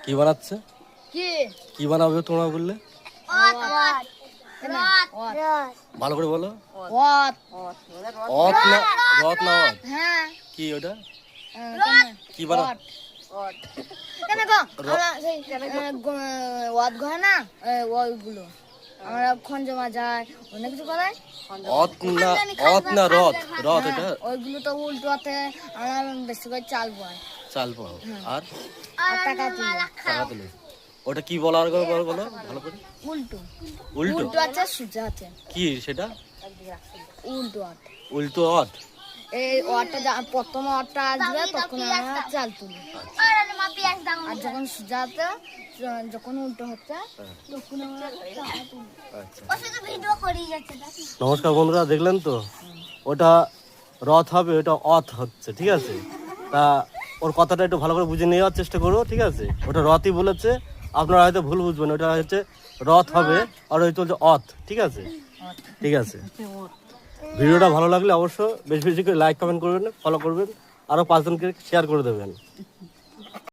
কি বানাচ্ছে? কি কি বানাবে তোমরা বললে? ভালো করে বলো। অত না রথ না অত? হ্যাঁ কি ওটা? কি বানা? কেন গো আমরা সেই ওয়াদ ঘর না ওইগুলো আমরা খঞ্জ মাজায় অনেক কিছু করে অত না রথ? রথ এটা ওইগুলো তো উল্টো হাতে আমরা বেশি করে চাল বয় চাল পাও আর টাকা তুলে টাকা তুলে। ওটা কি বলা আর করে বলো ভালো করে। উল্টো উল্টো? উল্টো আছে সোজা আছে কি সেটা? উল্টো হাত উল্টো অত? এই ওয়ারটা প্রথম ওয়ারটা আসবে তখন আমরা চাল তুলি আর যখন সোজা হাতে যখন উল্টো হচ্ছে তখন আমরা টাকা তুলি। নমস্কার বন্ধুরা, দেখলেন তো ওটা রথ হবে, ওটা অথ হচ্ছে, ঠিক আছে? তা ওর কথাটা একটু ভালো করে বুঝে নেওয়ার চেষ্টা করো, ঠিক আছে? ওটা রথই বলেছে, আপনারা হয়তো ভুল বুঝবেন, ওটা হচ্ছে রথ হবে আর ওই চলছে অথ, ঠিক আছে? ঠিক আছে, ভিডিওটা ভালো লাগলে অবশ্য বেশি বেশি করে লাইক কমেন্ট করবেন, ফলো করবেন, আরও 5 জনকে শেয়ার করে দেবেন।